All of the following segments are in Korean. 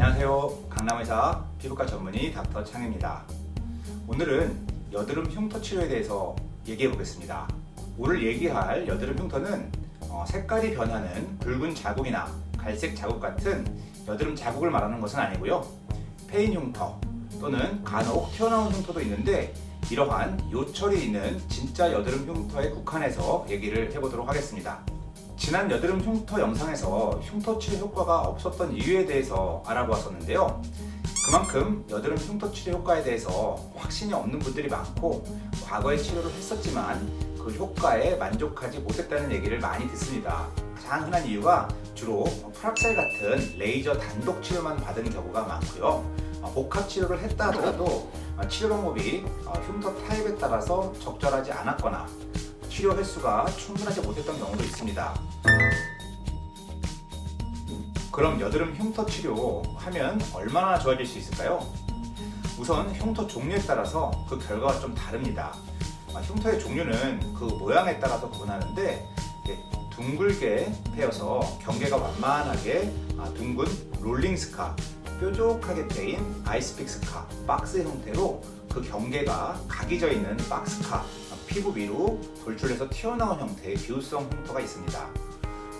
안녕하세요. 강남의사 피부과 전문의 닥터 창입니다. 오늘은 여드름 흉터 치료에 대해서 얘기해 보겠습니다. 오늘 얘기할 여드름 흉터는 색깔이 변하는 붉은 자국이나 갈색 자국 같은 여드름 자국을 말하는 것은 아니고요. 페인 흉터 또는 간혹 튀어나온 흉터도 있는데 이러한 요철이 있는 진짜 여드름 흉터에 국한해서 얘기를 해보도록 하겠습니다. 지난 여드름 흉터 영상에서 흉터 치료 효과가 없었던 이유에 대해서 알아보았었는데요. 그만큼 여드름 흉터 치료 효과에 대해서 확신이 없는 분들이 많고 과거에 치료를 했었지만 그 효과에 만족하지 못했다는 얘기를 많이 듣습니다. 가장 흔한 이유가 주로 프락셀 같은 레이저 단독 치료만 받은 경우가 많고요. 복합 치료를 했다 하더라도 치료 방법이 흉터 타입에 따라서 적절하지 않았거나 치료 횟수가 충분하지 못했던 경우도 있습니다. 그럼 여드름 흉터 치료하면 얼마나 좋아질 수 있을까요? 우선 흉터 종류에 따라서 그 결과가 좀 다릅니다. 흉터의 종류는 그 모양에 따라서 구분하는데 둥글게 패여서 경계가 완만하게 둥근 롤링 스카, 뾰족하게 패인 아이스픽 스카, 박스 형태로 그 경계가 각이 져 있는 박스카, 피부 위로 돌출해서 튀어나온 형태의 비우성 흉터가 있습니다.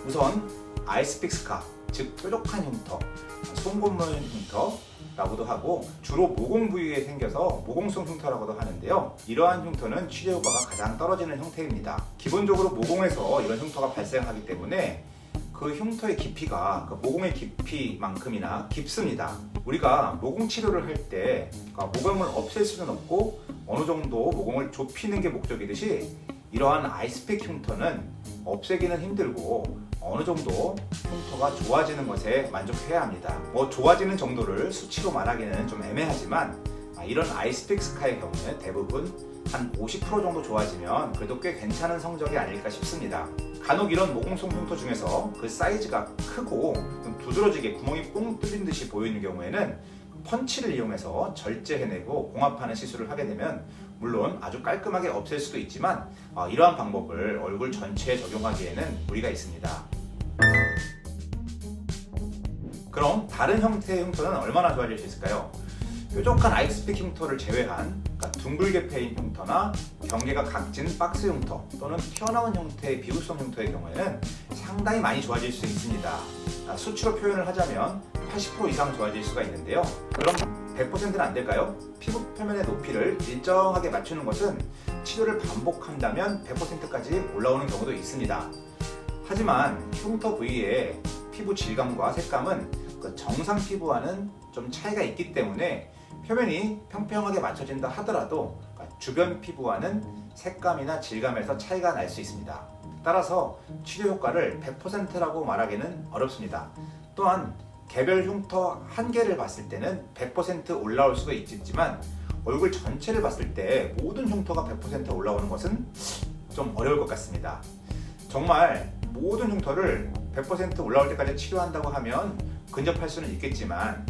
우선 아이스픽 스카, 즉 뾰족한 흉터, 송곳물 흉터라고도 하고 주로 모공 부위에 생겨서 모공성 흉터라고도 하는데요. 이러한 흉터는 치료 효과가 가장 떨어지는 형태입니다. 기본적으로 모공에서 이런 흉터가 발생하기 때문에 그 흉터의 깊이가 그 모공의 깊이만큼이나 깊습니다. 우리가 모공 치료를 할 때 모공을 없앨 수는 없고 어느 정도 모공을 좁히는 게 목적이듯이 이러한 아이스픽 흉터는 없애기는 힘들고 어느 정도 흉터가 좋아지는 것에 만족해야 합니다. 좋아지는 정도를 수치로 말하기는 좀 애매하지만 이런 아이스픽 스카의 경우에 대부분 한 50% 정도 좋아지면 그래도 꽤 괜찮은 성적이 아닐까 싶습니다. 간혹 이런 모공성 흉터 중에서 그 사이즈가 크고 좀 두드러지게 구멍이 뻥 뚫린 듯이 보이는 경우에는 펀치를 이용해서 절제해내고 봉합하는 시술을 하게 되면 물론 아주 깔끔하게 없앨 수도 있지만 이러한 방법을 얼굴 전체에 적용하기에는 무리가 있습니다. 그럼 다른 형태의 흉터는 얼마나 좋아질 수 있을까요? 뾰족한 아이스픽 흉터를 제외한 둥글게 패인 흉터나 경계가 각진 박스 흉터 또는 튀어나온 형태의 비우성 흉터의 경우에는 상당히 많이 좋아질 수 있습니다. 수치로 표현을 하자면 80% 이상 좋아질 수가 있는데요. 그럼 100%는 안 될까요? 피부 표면의 높이를 일정하게 맞추는 것은 치료를 반복한다면 100%까지 올라오는 경우도 있습니다. 하지만 흉터 부위의 피부 질감과 색감은 그 정상 피부와는 좀 차이가 있기 때문에 표면이 평평하게 맞춰진다 하더라도 주변 피부와는 색감이나 질감에서 차이가 날 수 있습니다. 따라서 치료 효과를 100%라고 말하기는 어렵습니다. 또한 개별 흉터 한 개를 봤을 때는 100% 올라올 수가 있지만 얼굴 전체를 봤을 때 모든 흉터가 100% 올라오는 것은 좀 어려울 것 같습니다. 정말 모든 흉터를 100% 올라올 때까지 치료한다고 하면 근접할 수는 있겠지만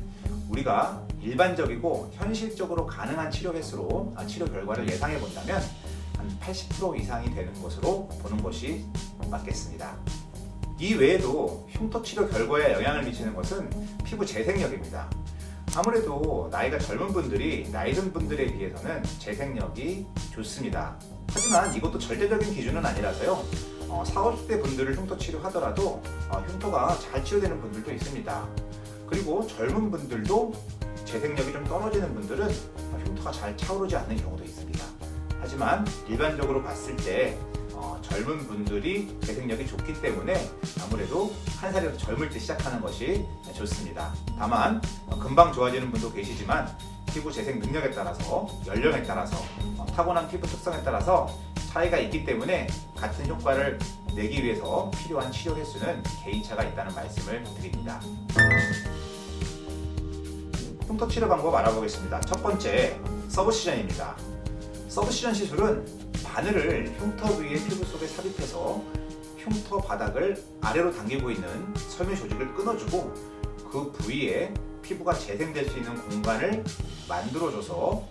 우리가 일반적이고 현실적으로 가능한 치료 횟수로 치료 결과를 예상해 본다면 한 80% 이상이 되는 것으로 보는 것이 맞겠습니다. 이 외에도 흉터 치료 결과에 영향을 미치는 것은 피부 재생력입니다. 아무래도 나이가 젊은 분들이 나이 든 분들에 비해서는 재생력이 좋습니다. 하지만 이것도 절대적인 기준은 아니라서요. 40, 50대 분들을 흉터 치료하더라도 흉터가 잘 치료되는 분들도 있습니다. 그리고 젊은 분들도 재생력이 좀 떨어지는 분들은 흉터가 잘 차오르지 않는 경우도 있습니다. 하지만 일반적으로 봤을 때 젊은 분들이 재생력이 좋기 때문에 아무래도 한 살이라도 젊을 때 시작하는 것이 좋습니다. 다만 금방 좋아지는 분도 계시지만 피부 재생 능력에 따라서 연령에 따라서 타고난 피부 특성에 따라서 차이가 있기 때문에 같은 효과를 내기 위해서 필요한 치료 횟수는 개인차가 있다는 말씀을 드립니다. 흉터 치료 방법 알아보겠습니다. 첫 번째, 서브시전입니다. 서브시전 시술은 바늘을 흉터 부위의 피부 속에 삽입해서 흉터 바닥을 아래로 당기고 있는 섬유 조직을 끊어주고 그 부위에 피부가 재생될 수 있는 공간을 만들어줘서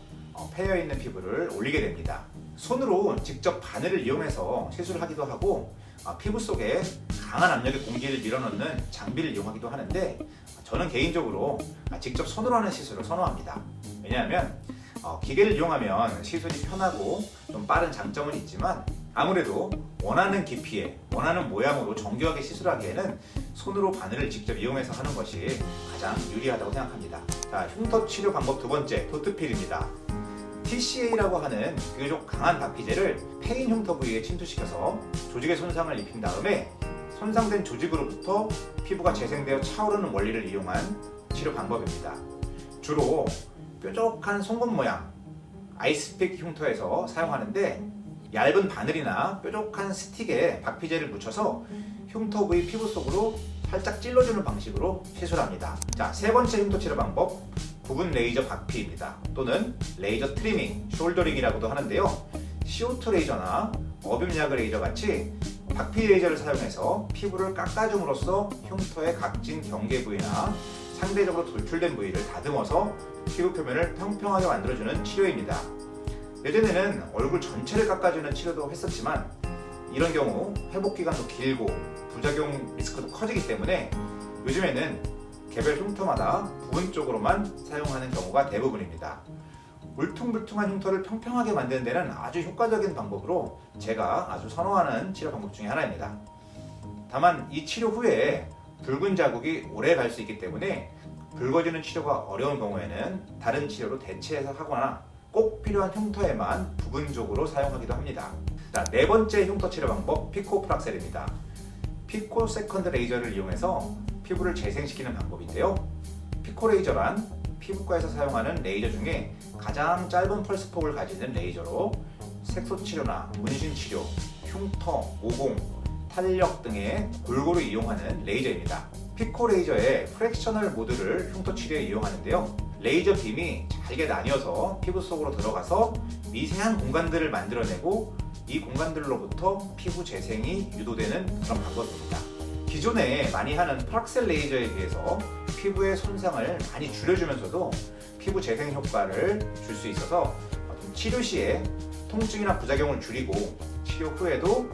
패여있는 피부를 올리게 됩니다. 손으로 직접 바늘을 이용해서 시술을 하기도 하고 피부 속에 강한 압력의 공기를 밀어넣는 장비를 이용하기도 하는데 저는 개인적으로 직접 손으로 하는 시술을 선호합니다. 왜냐하면 기계를 이용하면 시술이 편하고 좀 빠른 장점은 있지만 아무래도 원하는 깊이에 원하는 모양으로 정교하게 시술하기에는 손으로 바늘을 직접 이용해서 하는 것이 가장 유리하다고 생각합니다. 자, 흉터 치료 방법 두 번째, 도트필입니다. TCA라고 하는 비교적 강한 박피제를 페인 흉터 부위에 침투시켜서 조직에 손상을 입힌 다음에 손상된 조직으로부터 피부가 재생되어 차오르는 원리를 이용한 치료 방법입니다. 주로 뾰족한 송곳 모양, 아이스팩 흉터에서 사용하는데 얇은 바늘이나 뾰족한 스틱에 박피제를 묻혀서 흉터 부위 피부 속으로 살짝 찔러주는 방식으로 시술합니다. 자, 세 번째 흉터 치료 방법, 부분 레이저 박피입니다. 또는 레이저 트리밍, 숄더링이라고도 하는데요. CO2 레이저나 어뷸 야그 레이저 같이 박피 레이저를 사용해서 피부를 깎아줌으로써 흉터의 각진 경계 부위나 상대적으로 돌출된 부위를 다듬어서 피부 표면을 평평하게 만들어주는 치료입니다. 예전에는 얼굴 전체를 깎아주는 치료도 했었지만 이런 경우 회복 기간도 길고 부작용 리스크도 커지기 때문에 요즘에는 개별 흉터마다 부분적으로만 사용하는 경우가 대부분입니다. 울퉁불퉁한 흉터를 평평하게 만드는 데는 아주 효과적인 방법으로 제가 아주 선호하는 치료 방법 중에 하나입니다. 다만 이 치료 후에 붉은 자국이 오래 갈 수 있기 때문에 붉어지는 치료가 어려운 경우에는 다른 치료로 대체해서 하거나 꼭 필요한 흉터에만 부분적으로 사용하기도 합니다. 자, 네 번째 흉터 치료 방법, 피코프락셀입니다. 피코 세컨드 레이저를 이용해서 피부를 재생시키는 방법인데요. 피코 레이저란 피부과에서 사용하는 레이저 중에 가장 짧은 펄스폭을 가지는 레이저로 색소 치료나 문신 치료, 흉터, 모공, 탄력 등에 골고루 이용하는 레이저입니다. 피코 레이저의 프랙셔널 모드를 흉터 치료에 이용하는데요. 레이저 빔이 잘게 나뉘어서 피부 속으로 들어가서 미세한 공간들을 만들어내고 이 공간들로부터 피부 재생이 유도되는 그런 방법입니다. 기존에 많이 하는 프락셀 레이저에 비해서 피부의 손상을 많이 줄여주면서도 피부 재생 효과를 줄 수 있어서 치료 시에 통증이나 부작용을 줄이고 치료 후에도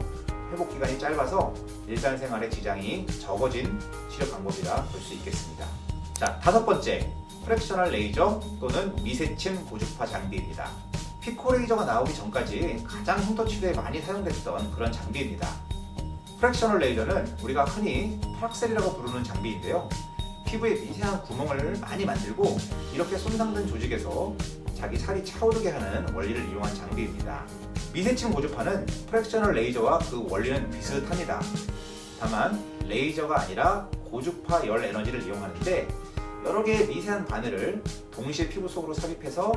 회복 기간이 짧아서 일상생활에 지장이 적어진 치료 방법이라 볼 수 있겠습니다. 자, 다섯 번째, 프랙셔널 레이저 또는 미세침 고주파 장비입니다. 피코 레이저가 나오기 전까지 가장 흉터 치료에 많이 사용됐던 그런 장비입니다. 프랙셔널 레이저는 우리가 흔히 프락셀이라고 부르는 장비인데요. 피부에 미세한 구멍을 많이 만들고 이렇게 손상된 조직에서 자기 살이 차오르게 하는 원리를 이용한 장비입니다. 미세침 고주파는 프랙셔널 레이저와 그 원리는 비슷합니다. 다만 레이저가 아니라 고주파 열 에너지를 이용하는데 여러 개의 미세한 바늘을 동시에 피부 속으로 삽입해서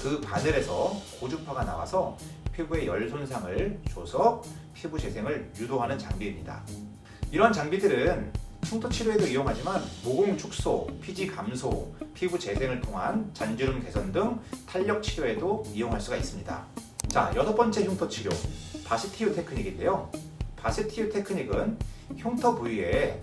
그 바늘에서 고주파가 나와서 피부에 열 손상을 줘서 피부 재생을 유도하는 장비입니다. 이러한 장비들은 흉터 치료에도 이용하지만 모공 축소, 피지 감소, 피부 재생을 통한 잔주름 개선 등 탄력 치료에도 이용할 수가 있습니다. 자, 여섯 번째 흉터 치료, 바스티유 테크닉인데요. 바스티유 테크닉은 흉터 부위에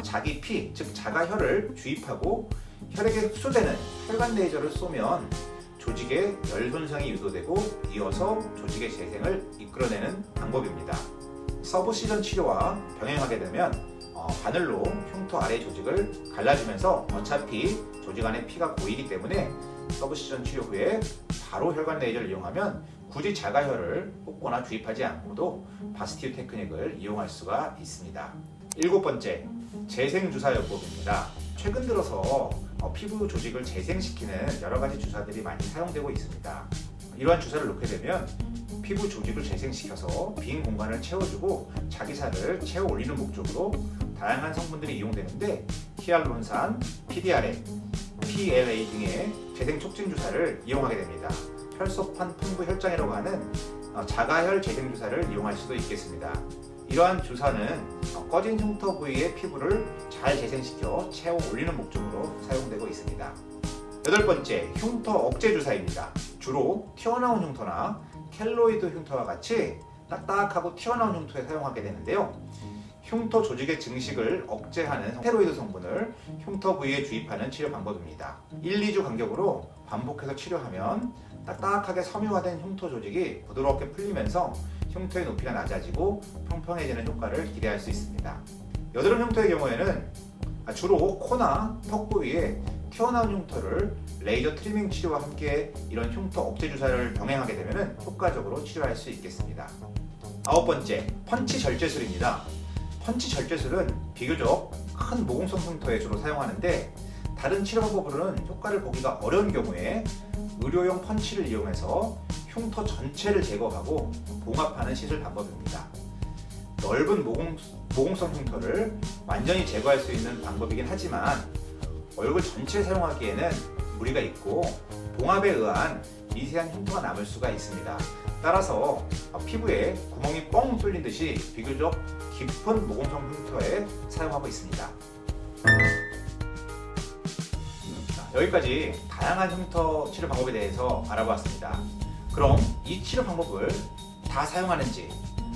자기 피, 즉 자가혈을 주입하고 혈액에 흡수되는 혈관 레이저를 쏘면 조직의 열 손상이 유도되고 이어서 조직의 재생을 이끌어내는 방법입니다. 서브시전 치료와 병행하게 되면 바늘로 흉터 아래 조직을 갈라주면서 어차피 조직 안에 피가 고이기 때문에 서브시전 치료 후에 바로 혈관 레이저를 이용하면 굳이 자가혈을 뽑거나 주입하지 않고도 바스티유 테크닉을 이용할 수가 있습니다. 일곱 번째, 재생주사요법입니다. 최근 들어서 피부 조직을 재생시키는 여러 가지 주사들이 많이 사용되고 있습니다. 이러한 주사를 놓게 되면 피부 조직을 재생시켜서 빈 공간을 채워주고 자기 살을 채워 올리는 목적으로 다양한 성분들이 이용되는데 히알루론산, PDRN, PLA 등의 재생 촉진 주사를 이용하게 됩니다. 혈소판 풍부 혈장이라고 하는 자가혈 재생 주사를 이용할 수도 있겠습니다. 이러한 주사는 꺼진 흉터 부위의 피부를 잘 재생시켜 채워 올리는 목적으로 사용되고 있습니다. 여덟 번째, 흉터 억제 주사입니다. 주로 튀어나온 흉터나 켈로이드 흉터와 같이 딱딱하고 튀어나온 흉터에 사용하게 되는데요. 흉터 조직의 증식을 억제하는 스테로이드 성분을 흉터 부위에 주입하는 치료 방법입니다. 1, 2주 간격으로 반복해서 치료하면 딱딱하게 섬유화된 흉터 조직이 부드럽게 풀리면서 흉터의 높이가 낮아지고 평평해지는 효과를 기대할 수 있습니다. 여드름 흉터의 경우에는 주로 코나 턱 부위에 튀어나온 흉터를 레이저 트리밍 치료와 함께 이런 흉터 억제 주사를 병행하게 되면 효과적으로 치료할 수 있겠습니다. 9번째, 펀치 절제술입니다. 펀치 절제술은 비교적 큰 모공성 흉터에 주로 사용하는데 다른 치료 방법으로는 효과를 보기가 어려운 경우에 의료용 펀치를 이용해서 흉터 전체를 제거하고 봉합하는 시술 방법입니다. 넓은 모공성 흉터를 완전히 제거할 수 있는 방법이긴 하지만 얼굴 전체에 사용하기에는 무리가 있고 봉합에 의한 미세한 흉터가 남을 수가 있습니다. 따라서 피부에 구멍이 뻥 뚫린 듯이 비교적 깊은 모공성 흉터에 사용하고 있습니다. 여기까지 다양한 흉터 치료 방법에 대해서 알아보았습니다. 그럼 이 치료 방법을 다 사용하는지,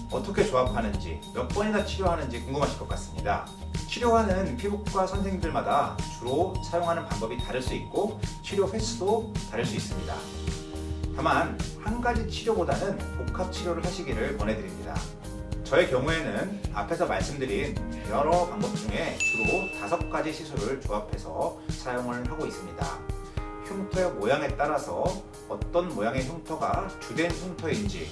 어떻게 조합하는지, 몇 번이나 치료하는지 궁금하실 것 같습니다. 치료하는 피부과 선생님들마다 주로 사용하는 방법이 다를 수 있고 치료 횟수도 다를 수 있습니다. 다만 한 가지 치료보다는 복합 치료를 하시기를 권해드립니다. 저의 경우에는 앞에서 말씀드린 여러 방법 중에 주로 5가지 시술을 조합해서 사용을 하고 있습니다. 흉터의 모양에 따라서 어떤 모양의 흉터가 주된 흉터인지,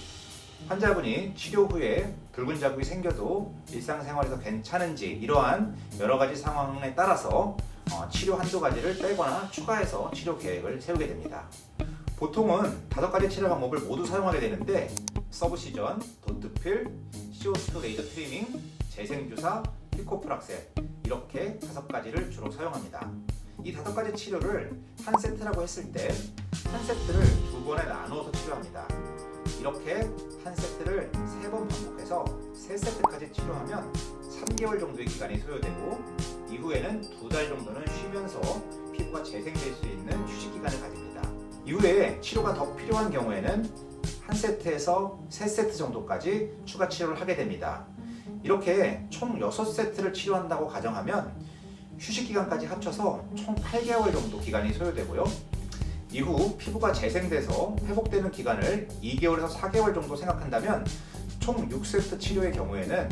환자분이 치료 후에 붉은 자국이 생겨도 일상생활에서 괜찮은지, 이러한 여러 가지 상황에 따라서 치료 한두 가지를 빼거나 추가해서 치료 계획을 세우게 됩니다. 보통은 5가지 치료 방법을 모두 사용하게 되는데 서브시전, 도트필, CO2 레이저 트리밍, 재생주사, 피코프락셀 이렇게 5가지를 주로 사용합니다. 이 5가지 치료를 한 세트라고 했을 때 한 세트를 2번에 나누어서 치료합니다. 이렇게 한 세트를 3번 반복해서 3세트까지 치료하면 3개월 정도의 기간이 소요되고 이후에는 2달 정도는 쉬면서 피부가 재생될 수 있는 휴식 기간을 가집니다. 이후에 치료가 더 필요한 경우에는 한 세트에서 3세트 정도까지 추가 치료를 하게 됩니다. 이렇게 총 6세트를 치료한다고 가정하면 휴식 기간까지 합쳐서 총 8개월 정도 기간이 소요되고요. 이후 피부가 재생돼서 회복되는 기간을 2개월에서 4개월 정도 생각한다면 총 6세트 치료의 경우에는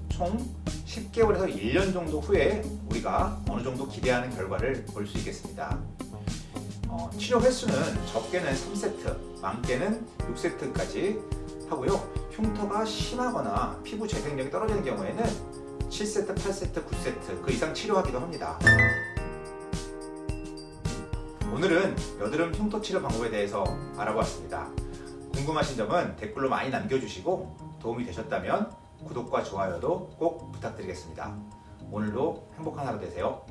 총 10개월에서 1년 정도 후에 우리가 어느 정도 기대하는 결과를 볼 수 있겠습니다. 치료 횟수는 적게는 3세트, 많게는 6세트까지 하고요. 흉터가 심하거나 피부 재생력이 떨어지는 경우에는 7세트, 8세트, 9세트 그 이상 치료하기도 합니다. 오늘은 여드름 흉터 치료 방법에 대해서 알아보았습니다. 궁금하신 점은 댓글로 많이 남겨주시고 도움이 되셨다면 구독과 좋아요도 꼭 부탁드리겠습니다. 오늘도 행복한 하루 되세요.